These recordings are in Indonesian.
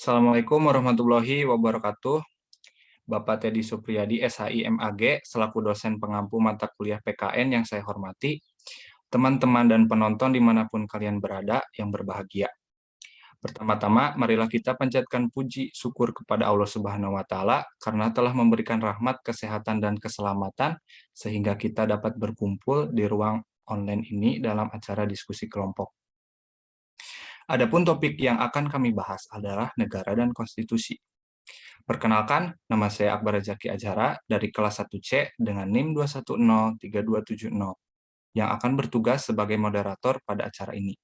Assalamualaikum warahmatullahi wabarakatuh. Bapak Teddy Supriyadi, SHI MAG, selaku dosen pengampu mata kuliah PKN yang saya hormati, teman-teman dan penonton dimanapun kalian berada yang berbahagia. Pertama-tama, marilah kita panjatkan puji syukur kepada Allah Subhanahu wa Ta'ala karena telah memberikan rahmat, kesehatan, dan keselamatan sehingga kita dapat berkumpul di ruang online ini dalam acara diskusi kelompok. Adapun topik yang akan kami bahas adalah negara dan konstitusi. Perkenalkan, nama saya Akbar Zaki Azhara dari kelas 1C dengan NIM 2103270 yang akan bertugas sebagai moderator pada acara ini.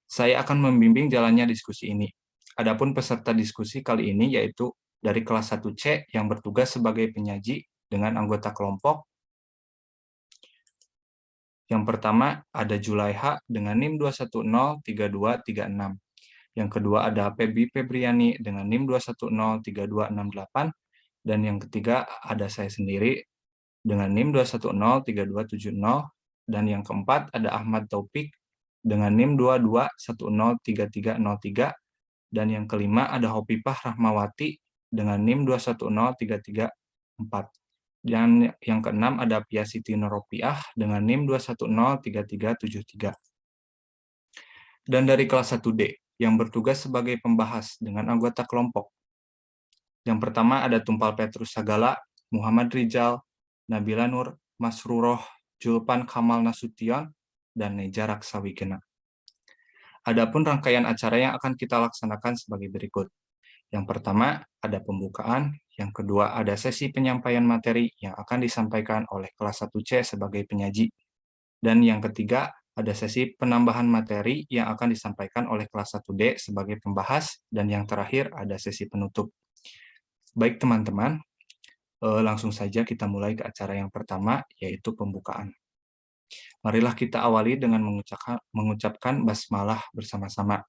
Saya akan membimbing jalannya diskusi ini. Adapun peserta diskusi kali ini yaitu dari kelas 1C yang bertugas sebagai penyaji dengan anggota kelompok. Yang pertama ada Julaiha dengan NIM 2103236. Yang kedua ada Feby Febriani dengan NIM 2103268. Dan yang ketiga ada saya sendiri dengan NIM 2103270. Dan yang keempat ada Ahmad Taufik dengan NIM 22103303. Dan yang kelima ada Hopipah Rahmawati dengan NIM 210334. Dan yang keenam ada Pia Siti Noropiah dengan NIM 2103373. Dan dari kelas 1D yang bertugas sebagai pembahas dengan anggota kelompok. Yang pertama ada Tumpal Petrus Sagala, Muhammad Rizal, Nabila Nur Masruroh, Julpan Kamal Nasution, dan Neja Raksawigena. Adapun rangkaian acara yang akan kita laksanakan sebagai berikut. Yang pertama ada pembukaan, yang kedua ada sesi penyampaian materi yang akan disampaikan oleh kelas 1C sebagai penyaji. Dan yang ketiga ada sesi penambahan materi yang akan disampaikan oleh kelas 1D sebagai pembahas, dan yang terakhir ada sesi penutup. Baik teman-teman, langsung saja kita mulai ke acara yang pertama, yaitu pembukaan. Marilah kita awali dengan mengucapkan basmalah bersama-sama.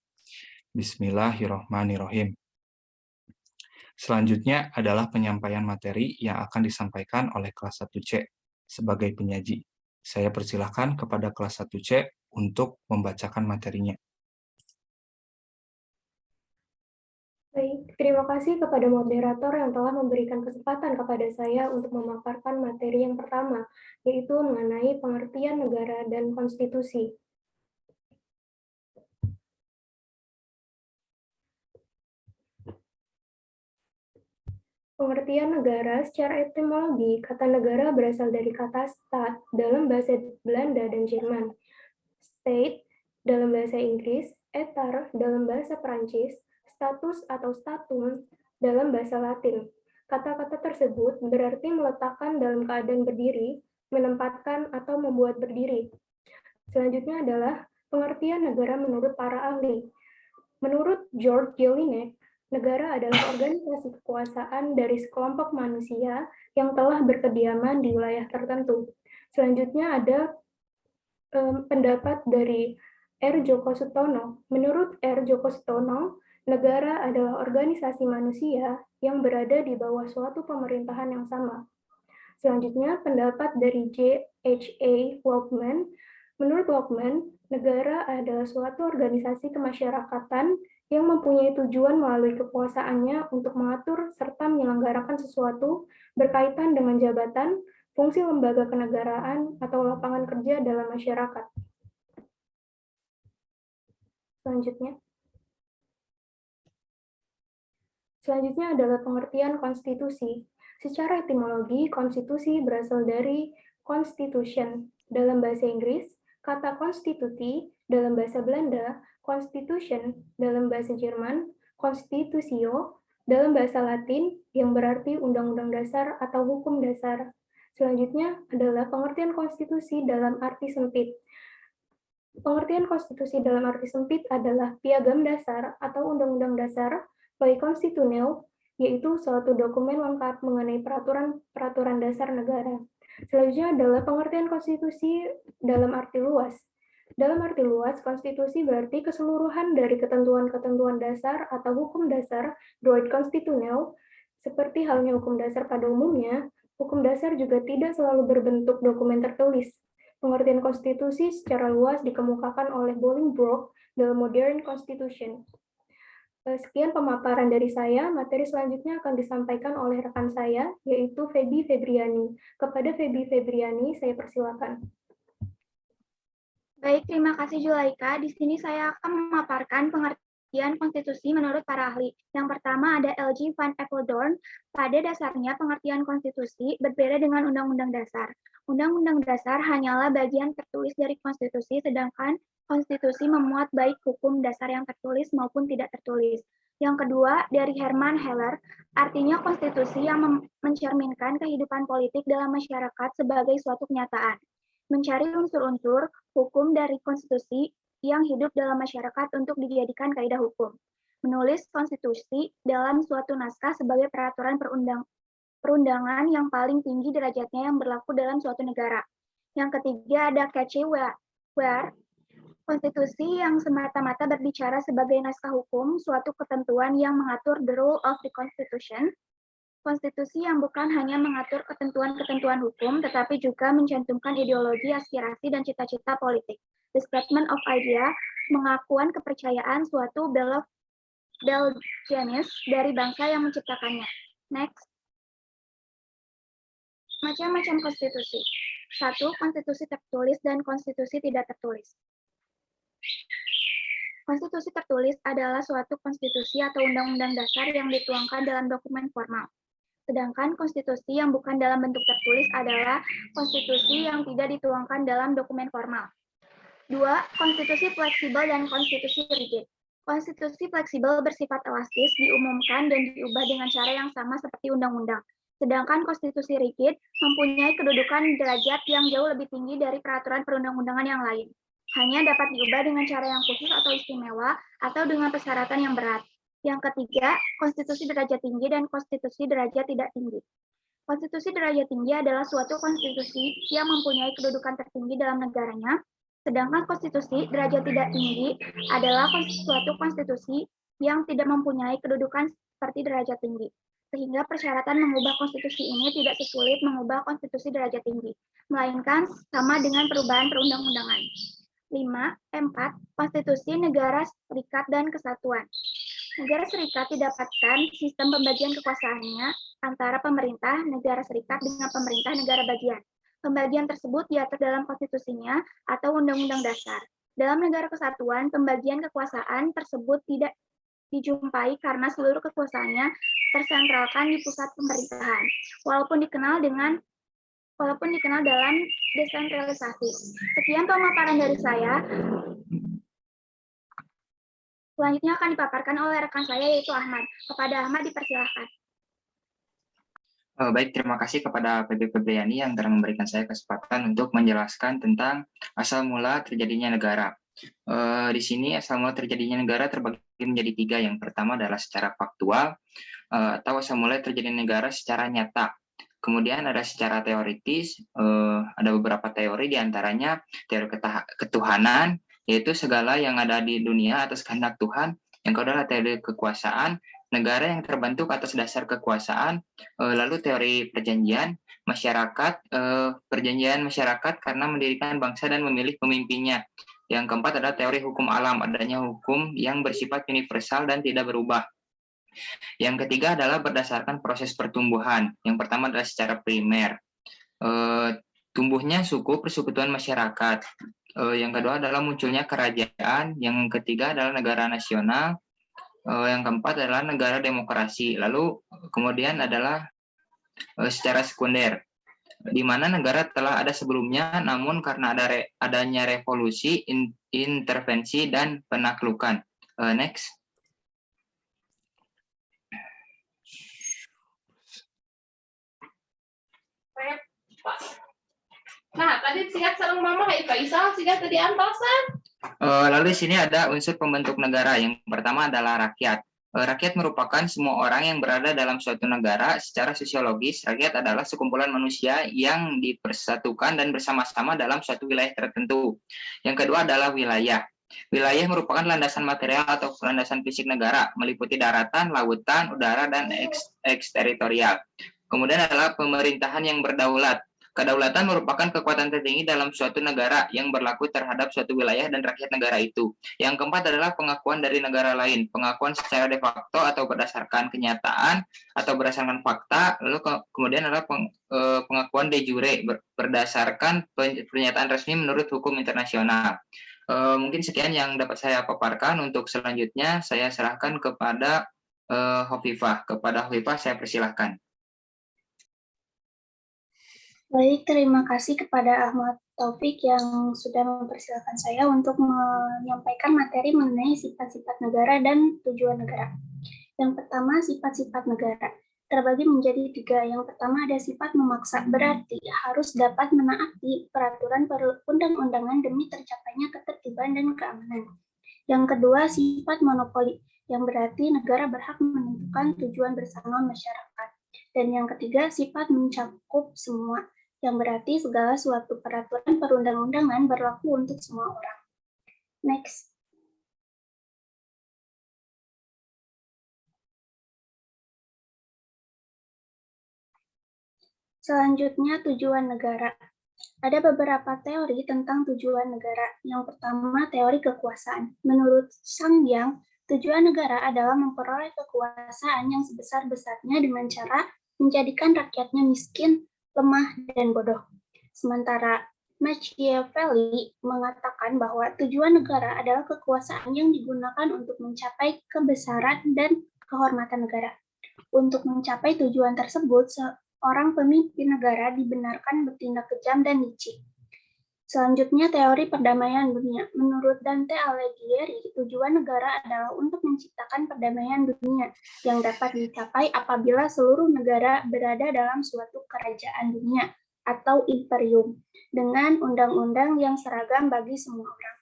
Bismillahirrahmanirrahim. Selanjutnya adalah penyampaian materi yang akan disampaikan oleh kelas 1C sebagai penyaji. Saya persilahkan kepada kelas 1C untuk membacakan materinya. Baik, terima kasih kepada moderator yang telah memberikan kesempatan kepada saya untuk memaparkan materi yang pertama, yaitu mengenai pengertian negara dan konstitusi. Pengertian negara secara etimologi, kata negara berasal dari kata staat dalam bahasa Belanda dan Jerman, state dalam bahasa Inggris, etar dalam bahasa Perancis, status atau statum dalam bahasa Latin. Kata-kata tersebut berarti meletakkan dalam keadaan berdiri, menempatkan atau membuat berdiri. Selanjutnya adalah pengertian negara menurut para ahli. Menurut George Jelinek, negara adalah organisasi kekuasaan dari sekelompok manusia yang telah berkediaman di wilayah tertentu. Selanjutnya ada pendapat dari R. Joko Sutono. Menurut R. Joko Sutono, negara adalah organisasi manusia yang berada di bawah suatu pemerintahan yang sama. Selanjutnya, pendapat dari J.H.A. Walkman. Menurut Walkman, negara adalah suatu organisasi kemasyarakatan yang mempunyai tujuan melalui kekuasaannya untuk mengatur serta menyelenggarakan sesuatu berkaitan dengan jabatan, fungsi lembaga kenegaraan, atau lapangan kerja dalam masyarakat. Selanjutnya adalah pengertian konstitusi. Secara etimologi, konstitusi berasal dari constitution dalam bahasa Inggris, kata konstituti dalam bahasa Belanda, constitution dalam bahasa Jerman, constitutio dalam bahasa Latin yang berarti undang-undang dasar atau hukum dasar. Selanjutnya adalah pengertian konstitusi dalam arti sempit. Pengertian konstitusi dalam arti sempit adalah piagam dasar atau undang-undang dasar bagi konstitusional, yaitu suatu dokumen lengkap mengenai peraturan dasar negara. Selanjutnya adalah pengertian konstitusi dalam arti luas. Dalam arti luas, konstitusi berarti keseluruhan dari ketentuan-ketentuan dasar atau hukum dasar droit konstitusional, seperti halnya hukum dasar pada umumnya. Hukum dasar juga tidak selalu berbentuk dokumen tertulis. Pengertian konstitusi secara luas dikemukakan oleh Bolingbroke dalam Modern Constitution. Sekian pemaparan dari saya. Materi selanjutnya akan disampaikan oleh rekan saya, yaitu Feby Febriani. Kepada Feby Febriani, saya persilakan. Baik, terima kasih Zulaika. Di sini saya akan memaparkan pengertian konstitusi menurut para ahli. Yang pertama ada LG Van Apeldoorn. Pada dasarnya pengertian konstitusi berbeda dengan undang-undang dasar. Undang-undang dasar hanyalah bagian tertulis dari konstitusi, sedangkan konstitusi memuat baik hukum dasar yang tertulis maupun tidak tertulis. Yang kedua, dari Herman Heller, artinya konstitusi yang mencerminkan kehidupan politik dalam masyarakat sebagai suatu kenyataan. Mencari unsur-unsur hukum dari konstitusi yang hidup dalam masyarakat untuk dijadikan kaidah hukum. Menulis konstitusi dalam suatu naskah sebagai peraturan perundangan yang paling tinggi derajatnya yang berlaku dalam suatu negara. Yang ketiga ada Catchy Ware, konstitusi yang semata-mata berbicara sebagai naskah hukum, suatu ketentuan yang mengatur the rule of the constitution. Konstitusi yang bukan hanya mengatur ketentuan-ketentuan hukum, tetapi juga mencantumkan ideologi, aspirasi, dan cita-cita politik. The statement of idea, pengakuan kepercayaan suatu bel jenis dari bangsa yang menciptakannya. Next. Macam-macam konstitusi. 1. Konstitusi tertulis dan konstitusi tidak tertulis. Konstitusi tertulis adalah suatu konstitusi atau undang-undang dasar yang dituangkan dalam dokumen formal. Sedangkan konstitusi yang bukan dalam bentuk tertulis adalah konstitusi yang tidak dituangkan dalam dokumen formal. 2. Konstitusi fleksibel dan konstitusi rigid. Konstitusi fleksibel bersifat elastis, diumumkan dan diubah dengan cara yang sama seperti undang-undang. Sedangkan konstitusi rigid mempunyai kedudukan derajat yang jauh lebih tinggi dari peraturan perundang-undangan yang lain. Hanya dapat diubah dengan cara yang khusus atau istimewa atau dengan persyaratan yang berat. Yang ketiga, konstitusi derajat tinggi dan konstitusi derajat tidak tinggi. Konstitusi derajat tinggi adalah suatu konstitusi yang mempunyai kedudukan tertinggi dalam negaranya, sedangkan konstitusi derajat tidak tinggi adalah suatu konstitusi yang tidak mempunyai kedudukan seperti derajat tinggi. Sehingga persyaratan mengubah konstitusi ini tidak sesulit mengubah konstitusi derajat tinggi, melainkan sama dengan perubahan perundang-undangan. 4. Konstitusi Negara Serikat dan Kesatuan. Negara Serikat didapatkan sistem pembagian kekuasaannya antara pemerintah negara serikat dengan pemerintah negara bagian. Pembagian tersebut diatur dalam konstitusinya atau undang-undang dasar. Dalam negara kesatuan, pembagian kekuasaan tersebut tidak dijumpai karena seluruh kekuasaannya tersentralkan di pusat pemerintahan, walaupun dikenal dalam desentralisasi. Sekian pemaparan dari saya. Selanjutnya akan dipaparkan oleh rekan saya, yaitu Ahmad. Kepada Ahmad, dipersilahkan. Baik, terima kasih kepada Feby Febriani yang telah memberikan saya kesempatan untuk menjelaskan tentang asal mula terjadinya negara. Di sini asal mula terjadinya negara terbagi menjadi 3. Yang pertama adalah secara faktual, atau asal mula terjadinya negara secara nyata. Kemudian ada secara teoritis, ada beberapa teori, diantaranya teori ketuhanan, yaitu segala yang ada di dunia atas kehendak Tuhan. Yang kedua adalah teori kekuasaan, negara yang terbentuk atas dasar kekuasaan. Lalu teori perjanjian masyarakat, perjanjian masyarakat karena mendirikan bangsa dan memilih pemimpinnya. Yang keempat adalah teori hukum alam, adanya hukum yang bersifat universal dan tidak berubah. Yang ketiga adalah berdasarkan proses pertumbuhan. Yang pertama adalah secara primer, tumbuhnya suku persekutuan masyarakat. Yang kedua adalah munculnya kerajaan. Yang ketiga adalah negara nasional. Yang keempat adalah negara demokrasi. Lalu kemudian adalah secara sekunder, di mana negara telah ada sebelumnya, namun karena adanya revolusi, intervensi, dan penaklukan. Next. Nah, tadi sigat sareng mama Kak Isal sigat tadi antosan. Lalu di sini ada unsur pembentuk negara. Yang pertama adalah rakyat. Rakyat merupakan semua orang yang berada dalam suatu negara. Secara sosiologis, rakyat adalah sekumpulan manusia yang dipersatukan dan bersama-sama dalam suatu wilayah tertentu. Yang kedua adalah wilayah. Wilayah merupakan landasan material atau landasan fisik negara, meliputi daratan, lautan, udara, dan eksteritorial. Kemudian adalah pemerintahan yang berdaulat. Kedaulatan merupakan kekuatan tertinggi dalam suatu negara yang berlaku terhadap suatu wilayah dan rakyat negara itu. Yang keempat adalah pengakuan dari negara lain. Pengakuan secara de facto atau berdasarkan kenyataan atau berdasarkan fakta. Lalu kemudian adalah pengakuan de jure berdasarkan pernyataan resmi menurut hukum internasional. Mungkin sekian yang dapat saya paparkan. Untuk selanjutnya saya serahkan kepada Hovifah. Kepada Hovifah saya persilahkan. Baik, terima kasih kepada Ahmad Taufik yang sudah mempersilahkan saya untuk menyampaikan materi mengenai sifat-sifat negara dan tujuan negara. Yang pertama, sifat-sifat negara. Terbagi menjadi 3. Yang pertama ada sifat memaksa, berarti harus dapat menaati peraturan perundang-undangan demi tercapainya ketertiban dan keamanan. Yang kedua, sifat monopoli, yang berarti negara berhak menentukan tujuan bersama masyarakat. Dan yang ketiga, sifat mencakup semua, yang berarti segala suatu peraturan perundang-undangan berlaku untuk semua orang. Next. Selanjutnya, tujuan negara. Ada beberapa teori tentang tujuan negara. Yang pertama, teori kekuasaan. Menurut Sang Yang, tujuan negara adalah memperoleh kekuasaan yang sebesar-besarnya dengan cara menjadikan rakyatnya miskin, lemah, dan bodoh. Sementara Machiavelli mengatakan bahwa tujuan negara adalah kekuasaan yang digunakan untuk mencapai kebesaran dan kehormatan negara. Untuk mencapai tujuan tersebut, orang pemimpin negara dibenarkan bertindak kejam dan licik. Selanjutnya, teori perdamaian dunia. Menurut Dante Alighieri, tujuan negara adalah untuk menciptakan perdamaian dunia yang dapat dicapai apabila seluruh negara berada dalam suatu kerajaan dunia atau imperium dengan undang-undang yang seragam bagi semua orang.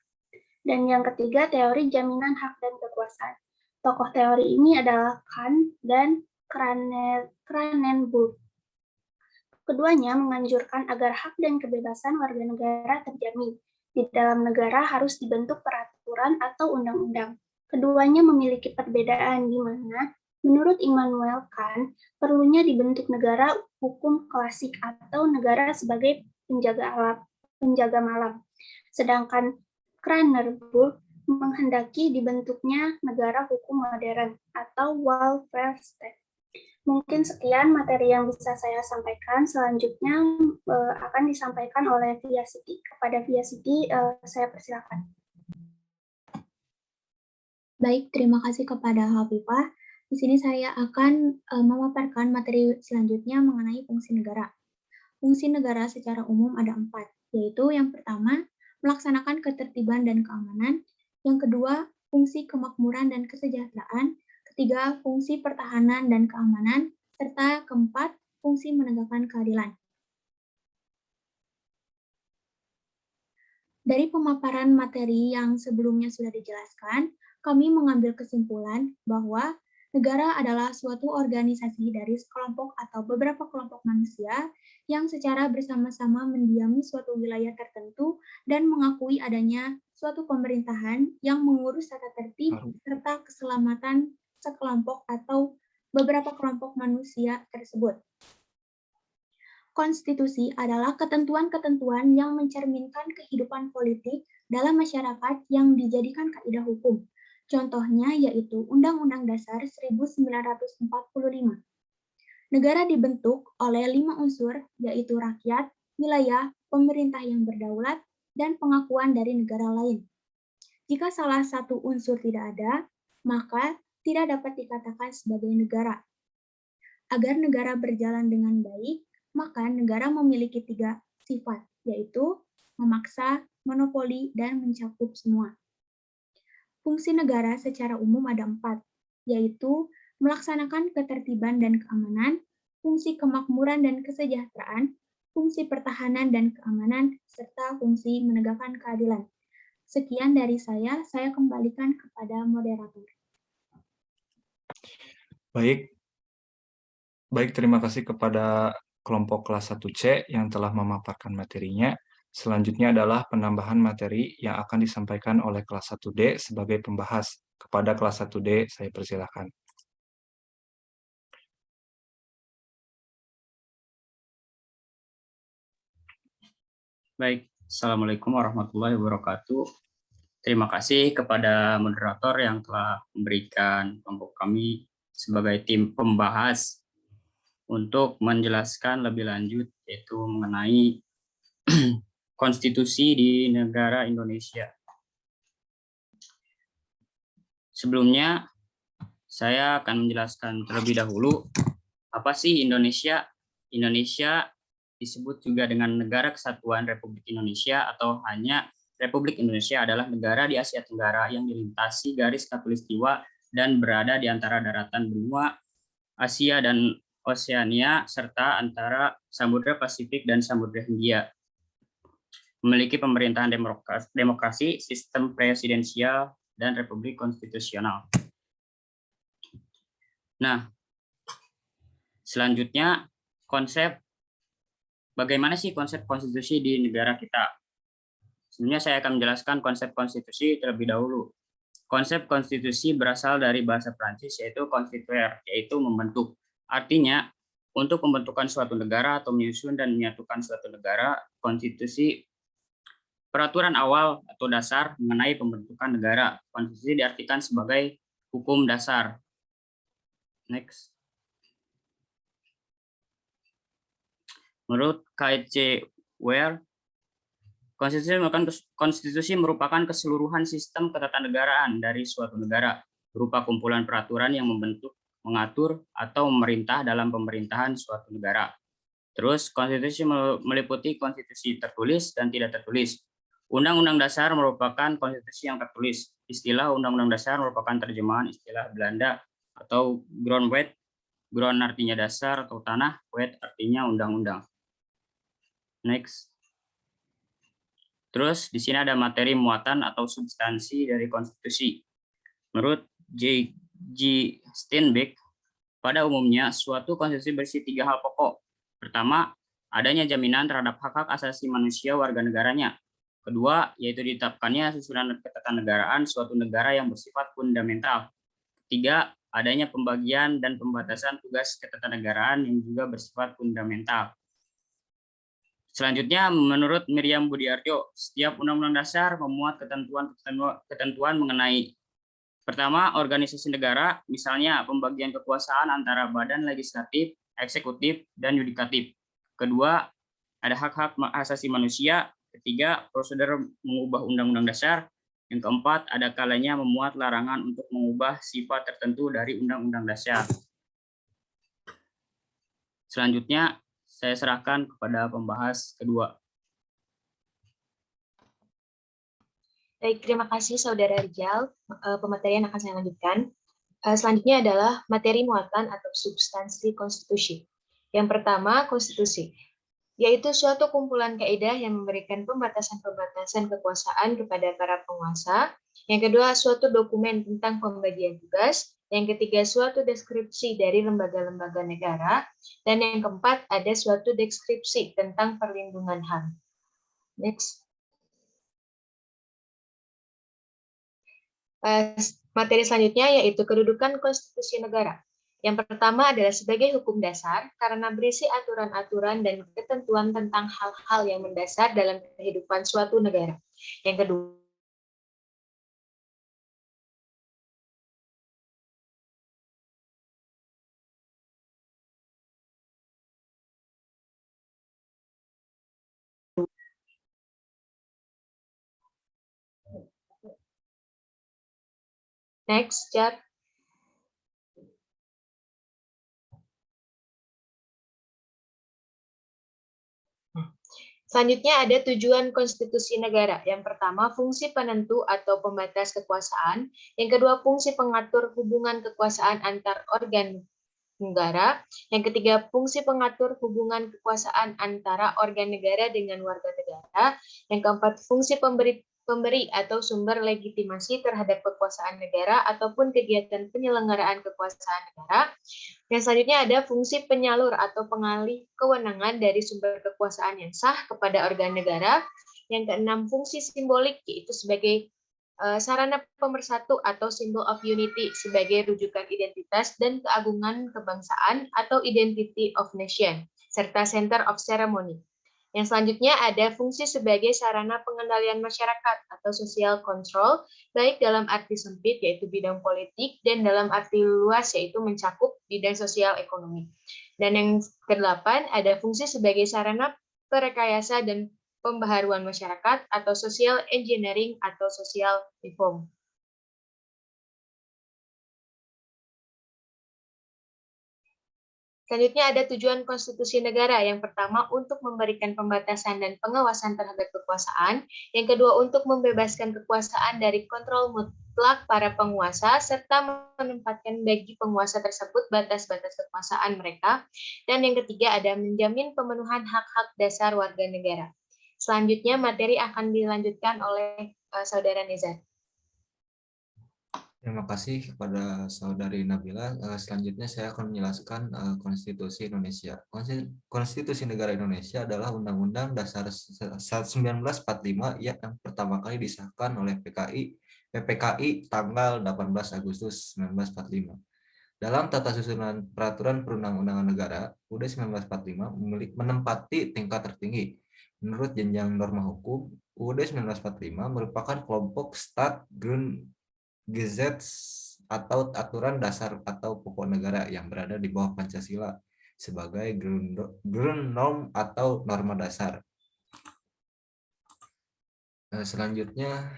Dan yang ketiga, teori jaminan hak dan kekuasaan. Tokoh teori ini adalah Kant dan Cranenburg. Keduanya menganjurkan agar hak dan kebebasan warga negara terjamin. Di dalam negara harus dibentuk peraturan atau undang-undang. Keduanya memiliki perbedaan di mana, menurut Immanuel Kant, perlunya dibentuk negara hukum klasik atau negara sebagai penjaga malam. Sedangkan Cranenburg menghendaki dibentuknya negara hukum modern atau welfare state. Mungkin sekian materi yang bisa saya sampaikan. Selanjutnya akan disampaikan oleh Via Siti. Kepada Via Siti, saya persilakan. Baik, terima kasih kepada Hovifah. Di sini saya akan memaparkan materi selanjutnya mengenai fungsi negara. Fungsi negara secara umum ada 4, yaitu yang pertama, melaksanakan ketertiban dan keamanan. Yang kedua, fungsi kemakmuran dan kesejahteraan. Ketiga, fungsi pertahanan dan keamanan, serta keempat, fungsi menegakkan keadilan. Dari pemaparan materi yang sebelumnya sudah dijelaskan, kami mengambil kesimpulan bahwa negara adalah suatu organisasi dari sekelompok atau beberapa kelompok manusia yang secara bersama-sama mendiami suatu wilayah tertentu dan mengakui adanya suatu pemerintahan yang mengurus tata tertib serta keselamatan sekelompok atau beberapa kelompok manusia tersebut. Konstitusi adalah ketentuan-ketentuan yang mencerminkan kehidupan politik dalam masyarakat yang dijadikan kaidah hukum. Contohnya yaitu Undang-Undang Dasar 1945. Negara dibentuk oleh 5 unsur, yaitu rakyat, wilayah, pemerintah yang berdaulat, dan pengakuan dari negara lain. Jika salah satu unsur tidak ada, maka tidak dapat dikatakan sebagai negara. Agar negara berjalan dengan baik, maka negara memiliki 3 sifat, yaitu memaksa, monopoli, dan mencakup semua. Fungsi negara secara umum ada 4, yaitu melaksanakan ketertiban dan keamanan, fungsi kemakmuran dan kesejahteraan, fungsi pertahanan dan keamanan, serta fungsi menegakkan keadilan. Sekian dari saya kembalikan kepada moderator. Baik, terima kasih kepada kelompok kelas 1C yang telah memaparkan materinya. Selanjutnya adalah penambahan materi yang akan disampaikan oleh kelas 1D sebagai pembahas. Kepada kelas 1D, saya persilakan. Baik, Assalamualaikum warahmatullahi wabarakatuh. Terima kasih kepada moderator yang telah memberikan kelompok kami sebagai tim pembahas untuk menjelaskan lebih lanjut yaitu mengenai konstitusi di negara Indonesia. Sebelumnya, saya akan menjelaskan terlebih dahulu apa sih Indonesia. Indonesia disebut juga dengan Negara Kesatuan Republik Indonesia atau hanya Republik Indonesia adalah negara di Asia Tenggara yang dilintasi garis khatulistiwa dan berada di antara daratan benua Asia dan Oseania serta antara Samudra Pasifik dan Samudra Hindia. Memiliki pemerintahan demokrasi, sistem presidensial, dan republik konstitusional. Nah, selanjutnya bagaimana sih konsep konstitusi di negara kita? Sebenarnya saya akan menjelaskan konsep konstitusi terlebih dahulu. Konsep konstitusi berasal dari bahasa Prancis yaitu constituer, yaitu membentuk. Artinya, untuk pembentukan suatu negara atau menyusun dan menyatukan suatu negara, konstitusi peraturan awal atau dasar mengenai pembentukan negara. Konstitusi diartikan sebagai hukum dasar. Next. Menurut K.C. Ware, konstitusi merupakan keseluruhan sistem ketatanegaraan dari suatu negara, berupa kumpulan peraturan yang membentuk, mengatur, atau memerintah dalam pemerintahan suatu negara. Terus, konstitusi meliputi konstitusi tertulis dan tidak tertulis. Undang-Undang Dasar merupakan konstitusi yang tertulis. Istilah Undang-Undang Dasar merupakan terjemahan istilah Belanda atau grondwet. Grond artinya dasar atau tanah, wet artinya undang-undang. Next. Terus di sini ada materi muatan atau substansi dari konstitusi. Menurut J.G. Steinbeck, pada umumnya suatu konstitusi berisi 3 hal pokok. Pertama, adanya jaminan terhadap hak-hak asasi manusia warga negaranya. Kedua, yaitu ditetapkannya susunan ketatanegaraan suatu negara yang bersifat fundamental. Ketiga, adanya pembagian dan pembatasan tugas ketatanegaraan yang juga bersifat fundamental. Selanjutnya, menurut Miriam Budiarjo, setiap undang-undang dasar memuat ketentuan mengenai pertama, organisasi negara, misalnya pembagian kekuasaan antara badan legislatif, eksekutif, dan yudikatif. Kedua, ada hak-hak asasi manusia. Ketiga, prosedur mengubah undang-undang dasar. Yang keempat, ada kalanya memuat larangan untuk mengubah sifat tertentu dari undang-undang dasar. Selanjutnya, saya serahkan kepada pembahas kedua. Baik, terima kasih Saudara Rijal. Pemateri yang akan saya lanjutkan. Selanjutnya adalah materi muatan atau substansi konstitusi. Yang pertama, konstitusi, yaitu suatu kumpulan kaidah yang memberikan pembatasan-pembatasan kekuasaan kepada para penguasa. Yang kedua, suatu dokumen tentang pembagian tugas. Yang ketiga, suatu deskripsi dari lembaga-lembaga negara. Dan yang keempat, ada suatu deskripsi tentang perlindungan HAM. Next. Materi selanjutnya yaitu kedudukan konstitusi negara. Yang pertama adalah sebagai hukum dasar karena berisi aturan-aturan dan ketentuan tentang hal-hal yang mendasar dalam kehidupan suatu negara. Yang kedua, next, Jar. Selanjutnya ada tujuan konstitusi negara. Yang pertama, fungsi penentu atau pembatas kekuasaan. Yang kedua, fungsi pengatur hubungan kekuasaan antar organ negara. Yang ketiga, fungsi pengatur hubungan kekuasaan antara organ negara dengan warga negara. Yang keempat, fungsi pemberi atau sumber legitimasi terhadap kekuasaan negara ataupun kegiatan penyelenggaraan kekuasaan negara. Yang selanjutnya ada fungsi penyalur atau pengalih kewenangan dari sumber kekuasaan yang sah kepada organ negara. Yang keenam, fungsi simbolik, yaitu sebagai sarana pemersatu atau symbol of unity sebagai rujukan identitas dan keagungan kebangsaan atau identity of nation, serta center of ceremony. Yang selanjutnya ada fungsi sebagai sarana pengendalian masyarakat atau social control, baik dalam arti sempit yaitu bidang politik dan dalam arti luas yaitu mencakup bidang sosial ekonomi. Dan yang kedelapan ada fungsi sebagai sarana perekayasa dan pembaharuan masyarakat atau social engineering atau social reform. Selanjutnya ada tujuan konstitusi negara. Yang pertama untuk memberikan pembatasan dan pengawasan terhadap kekuasaan. Yang kedua untuk membebaskan kekuasaan dari kontrol mutlak para penguasa serta menempatkan bagi penguasa tersebut batas-batas kekuasaan mereka. Dan yang ketiga ada menjamin pemenuhan hak-hak dasar warga negara. Selanjutnya materi akan dilanjutkan oleh Saudara Nezar. Terima kasih kepada Saudari Nabila. Selanjutnya saya akan menjelaskan Konstitusi Indonesia. Konstitusi Negara Indonesia adalah Undang-Undang Dasar 1945 yang pertama kali disahkan oleh PPKI tanggal 18 Agustus 1945. Dalam tata susunan Peraturan Perundang-undangan Negara, UUD 1945 menempati tingkat tertinggi. Menurut jenjang norma hukum, UUD 1945 merupakan kelompok Gesetz atau aturan dasar atau pokok negara yang berada di bawah Pancasila sebagai Grundnorm atau norma dasar. Selanjutnya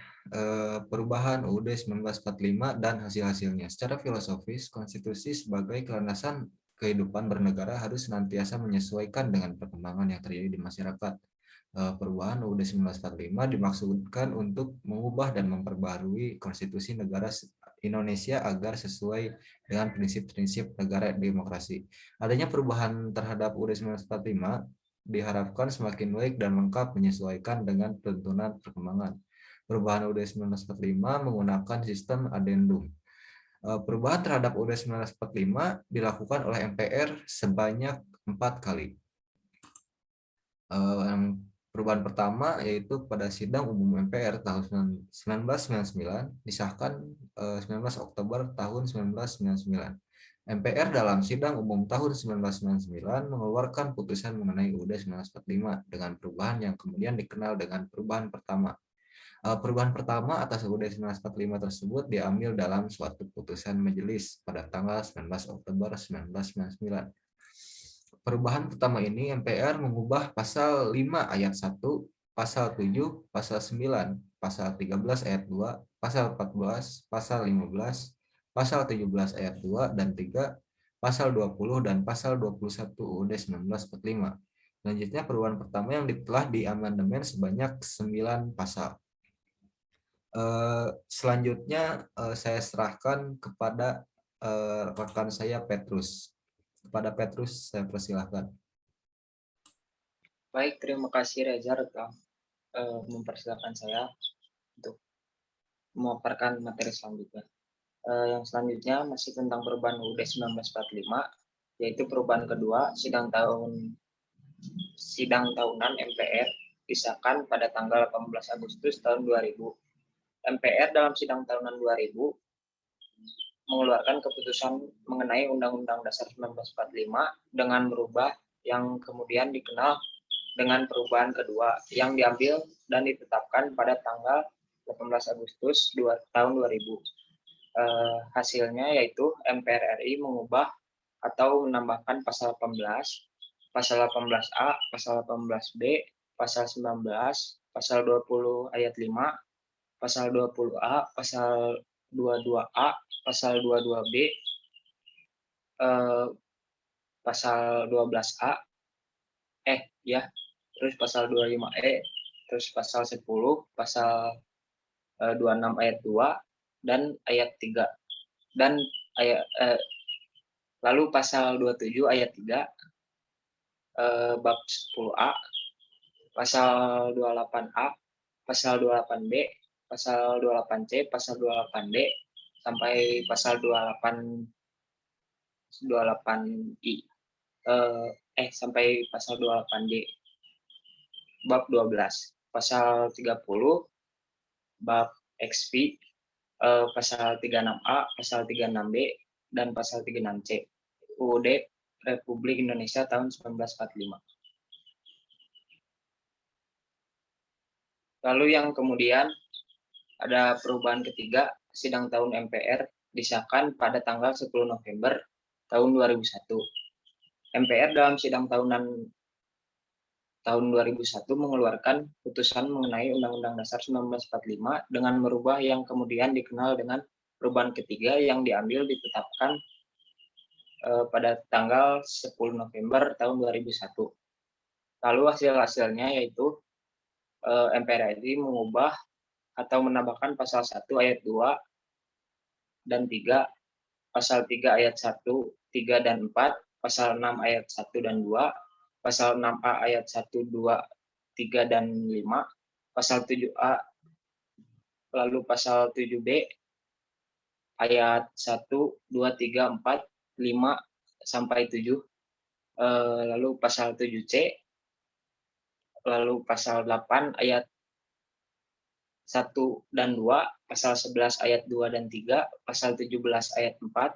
perubahan UUD 1945 dan hasil-hasilnya. Secara filosofis, konstitusi sebagai kelandasan kehidupan bernegara harus senantiasa menyesuaikan dengan perkembangan yang terjadi di masyarakat. Perubahan UUD 1945 dimaksudkan untuk mengubah dan memperbarui konstitusi negara Indonesia agar sesuai dengan prinsip-prinsip negara demokrasi. Adanya perubahan terhadap UUD 1945 diharapkan semakin baik dan lengkap menyesuaikan dengan tuntunan perkembangan. Perubahan UUD 1945 menggunakan sistem adendum. Perubahan terhadap UUD 1945 dilakukan oleh MPR sebanyak 4 kali. Perubahan pertama yaitu pada sidang umum MPR tahun 1999 disahkan 19 Oktober tahun 1999. MPR dalam sidang umum tahun 1999 mengeluarkan putusan mengenai UUD 1945 dengan perubahan yang kemudian dikenal dengan perubahan pertama. Perubahan pertama atas UUD 1945 tersebut diambil dalam suatu putusan majelis pada tanggal 19 Oktober 1999. Perubahan pertama ini MPR mengubah pasal 5 ayat 1, pasal 7, pasal 9, pasal 13 ayat 2, pasal 14, pasal 15, pasal 17 ayat 2 dan 3, pasal 20 dan pasal 21 UUD 1945. Selanjutnya perubahan pertama yang telah diamandemen sebanyak 9 pasal. Selanjutnya saya serahkan kepada rekan saya Petrus. Kepada Petrus, saya persilahkan. Baik, terima kasih Reza telah mempersilahkan saya untuk memaparkan materi selanjutnya. Yang selanjutnya masih tentang perubahan UUD 1945, yaitu perubahan kedua sidang tahunan MPR disahkan pada tanggal 18 Agustus tahun 2000. MPR dalam sidang tahunan 2000 mengeluarkan keputusan mengenai Undang-Undang Dasar 1945 dengan merubah yang kemudian dikenal dengan perubahan kedua yang diambil dan ditetapkan pada tanggal 18 Agustus tahun 2000. Hasilnya yaitu MPR RI mengubah atau menambahkan pasal 18, pasal 18A, pasal 18B, pasal 19, pasal 20 ayat 5, pasal 20A, pasal 22A, pasal 22B, pasal 12A, terus pasal 25E, terus pasal 10, pasal 26 ayat 2 dan ayat 3. Dan lalu pasal 27 ayat 3 bab 10A, pasal 28A, pasal 28B, pasal 28C, pasal 28D sampai pasal 28I sampai pasal 28D bab 12, pasal 30 bab XP, pasal 36A, pasal 36B dan pasal 36C UUD Republik Indonesia tahun 1945. Lalu yang kemudian ada perubahan ketiga, sidang tahun MPR disahkan pada tanggal 10 November tahun 2001. MPR dalam sidang tahunan tahun 2001 mengeluarkan putusan mengenai Undang-Undang Dasar 1945 dengan merubah yang kemudian dikenal dengan perubahan ketiga yang diambil ditetapkan pada tanggal 10 November tahun 2001. Lalu hasil-hasilnya yaitu MPR RI mengubah atau menambahkan pasal 1 ayat 2 dan 3, pasal 3 ayat 1, 3 dan 4, pasal 6 ayat 1 dan 2, pasal 6A ayat 1, 2, 3 dan 5, pasal 7A, lalu pasal 7B ayat 1, 2, 3, 4, 5 sampai 7, lalu pasal 7C, lalu pasal 8 ayat 1 dan 2, pasal 11 ayat 2 dan 3, pasal 17 ayat 4,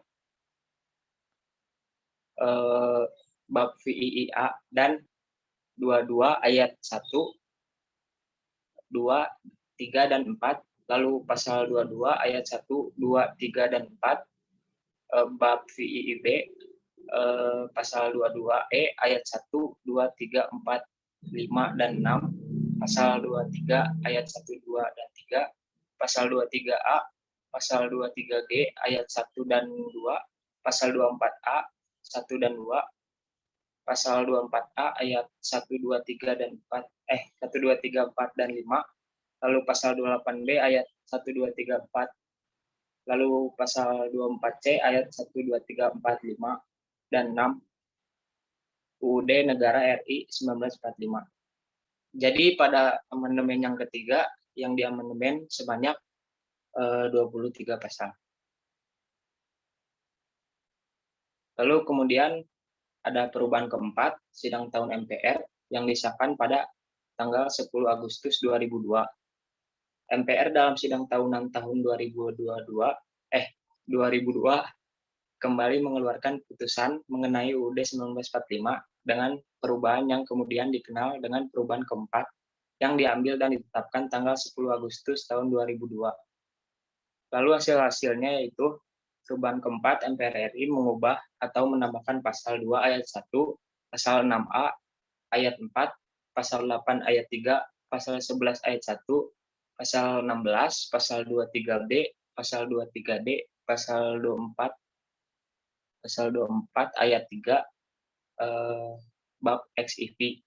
bab VIIA dan 22 ayat 1, 2, 3 dan 4, lalu pasal 22 ayat 1, 2, 3 dan 4, bab VIIB, pasal 22E ayat 1, 2, 3, 4, 5 dan 6, pasal 23 ayat 1, 2 dan 3, pasal 23A, pasal 23G ayat 1 dan 2, pasal 24A 1 dan 2, pasal 24A ayat 1, 2, 3 dan 4, 1, 2, 3, 4 dan 5, lalu pasal 28B ayat 1, 2, 3, 4, lalu pasal 24C ayat 1, 2, 3, 4, 5 dan 6 UUD Negara RI 1945. Jadi pada amandemen yang ketiga yang diamandemen sebanyak 23 pasal. Lalu kemudian ada perubahan keempat, sidang tahun MPR yang disahkan pada tanggal 10 Agustus 2002. MPR dalam sidang tahunan tahun 2002 kembali mengeluarkan putusan mengenai UUD 1945 dengan perubahan yang kemudian dikenal dengan perubahan keempat yang diambil dan ditetapkan tanggal 10 Agustus tahun 2002. Lalu hasil-hasilnya yaitu perubahan keempat, MPR RI mengubah atau menambahkan pasal 2 ayat 1, pasal 6A ayat 4, pasal 8 ayat 3, pasal 11 ayat 1, pasal 16, pasal 23B, pasal 23D, pasal 24 ayat 3, bab XIV,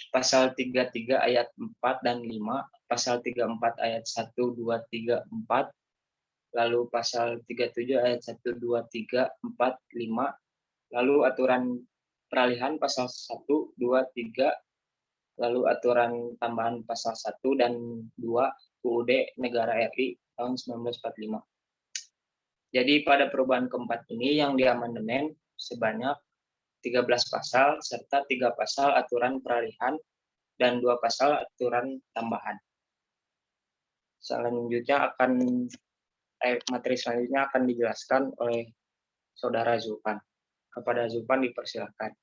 pasal 33 ayat 4 dan 5, pasal 34 ayat 1, 2, 3, 4, lalu pasal 37 ayat 1, 2, 3, 4, 5, lalu aturan peralihan pasal 1, 2, 3, lalu aturan tambahan pasal 1 dan 2 UUD Negara RI tahun 1945. Jadi pada perubahan keempat ini yang diamandemen sebanyak 13 pasal serta 3 pasal aturan peralihan dan 2 pasal aturan tambahan. Materi selanjutnya akan dijelaskan oleh Saudara Zulfan. Kepada Zulfan dipersilakan.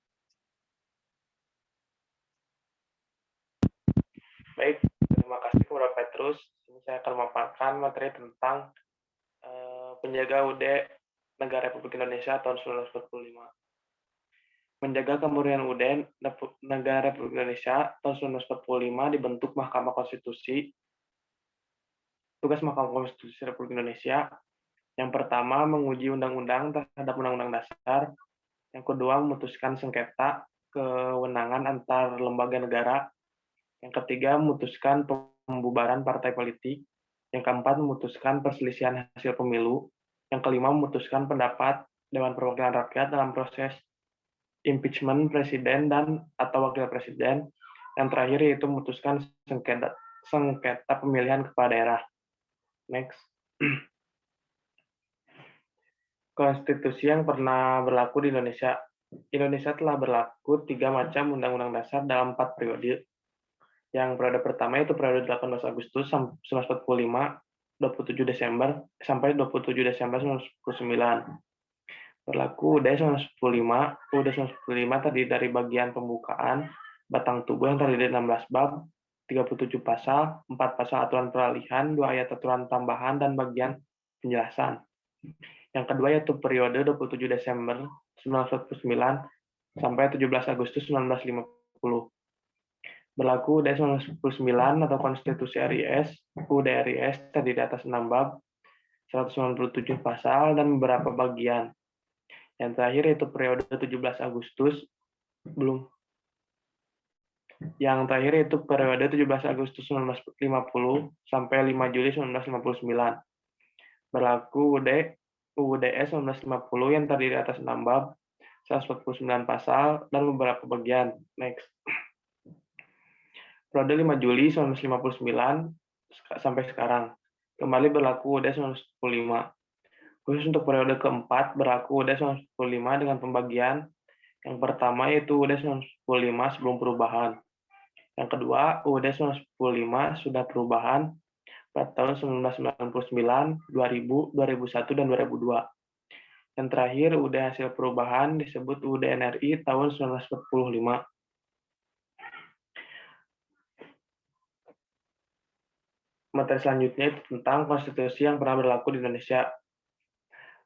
Baik, terima kasih kepada Petrus. Ini saya akan memaparkan materi tentang penjaga UUD Negara Republik Indonesia tahun 1945. Menjaga kemurnian UUD Negara Republik Indonesia tahun 1945 dibentuk Mahkamah Konstitusi. Tugas Mahkamah Konstitusi Republik Indonesia yang pertama menguji undang-undang terhadap undang-undang dasar, yang kedua memutuskan sengketa kewenangan antar lembaga negara, yang ketiga memutuskan pembubaran partai politik, yang keempat memutuskan perselisihan hasil pemilu, yang kelima memutuskan pendapat Dewan Perwakilan Rakyat dalam proses impeachment presiden dan atau wakil presiden, yang terakhir yaitu memutuskan sengketa pemilihan kepala daerah. Next. Konstitusi yang pernah berlaku di Indonesia. Indonesia telah berlaku 3 macam undang-undang dasar dalam 4 periode. Yang periode pertama itu periode 18 Agustus 1945, 27 Desember sampai 27 Desember 1949. Berlaku UUD 1945. UUD 1945 terdiri dari bagian pembukaan batang tubuh yang terdiri dari 16 bab, 37 pasal, 4 pasal aturan peralihan, 2 ayat aturan tambahan, dan bagian penjelasan. Yang kedua yaitu periode 27 Desember 1949 sampai 17 Agustus 1950. Berlaku UUD 1949 atau Konstitusi RIS, UUD RIS terdiri atas 6 bab, 197 pasal, dan beberapa bagian. Yang terakhir yaitu periode 17 Agustus Yang terakhir yaitu periode 17 Agustus 1950 sampai 5 Juli 1959. Berlaku UUDS 1950 yang terdiri atas 6 bab, 149 pasal, dan beberapa bagian. Next. Periode 5 Juli 1959 sampai sekarang. Kembali berlaku UUD 1945. Khusus untuk periode keempat berlaku UUD 1945 dengan pembagian. Yang pertama yaitu UUD 1945 sebelum perubahan. Yang kedua, UUD 1945 sudah perubahan pada tahun 1999, 2000, 2001, dan 2002. Yang terakhir, UUD hasil perubahan disebut UUD NRI tahun 1945. Materi selanjutnya itu tentang konstitusi yang pernah berlaku di Indonesia.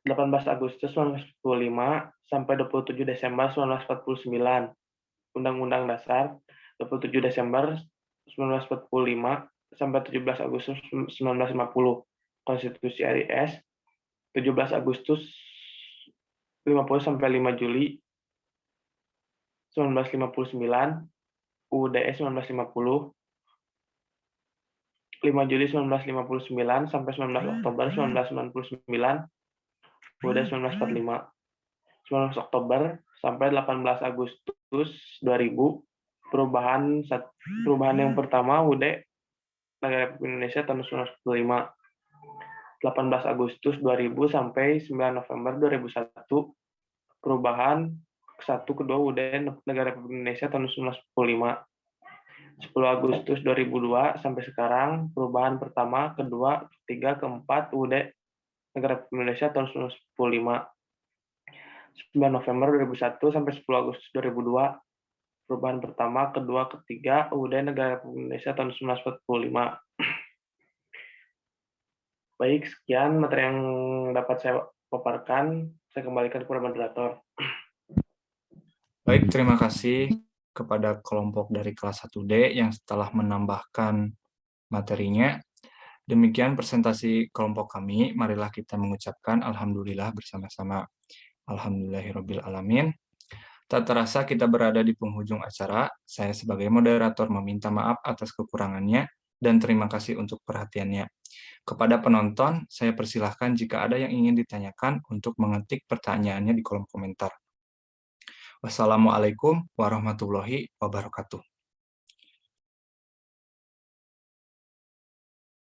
18 Agustus 1945 sampai 27 Desember 1949. Undang-Undang Dasar 27 Desember 1945 sampai 17 Agustus 1950. Konstitusi RIS 17 Agustus 50 sampai 5 Juli 1959. UUDS 1950 5 Juli 1959 sampai 19 Oktober 1999, UUD 1945. 19 Oktober sampai 18 Agustus 2000, perubahan yang pertama UUD Negara Republik Indonesia tahun 1945. 18 Agustus 2000 sampai 9 November 2001, perubahan kedua UUD Negara Republik Indonesia tahun 1945. 10 Agustus 2002 sampai sekarang, perubahan pertama, kedua, ketiga, keempat UUD Negara Republik Indonesia tahun 1945. 9 November 2001 sampai 10 Agustus 2002, perubahan pertama, kedua, ketiga UUD Negara Republik Indonesia tahun 1945. Baik, sekian materi yang dapat saya paparkan. Saya kembalikan kepada moderator. Baik, terima kasih kepada kelompok dari kelas 1D yang telah menambahkan materinya. Demikian presentasi kelompok kami. Marilah kita mengucapkan Alhamdulillah bersama-sama. Alhamdulillahirrabbilalamin. Tak terasa kita berada di penghujung acara. Saya sebagai moderator meminta maaf atas kekurangannya dan terima kasih untuk perhatiannya. Kepada penonton, saya persilahkan jika ada yang ingin ditanyakan untuk mengetik pertanyaannya di kolom komentar. Wassalamualaikum warahmatullahi wabarakatuh.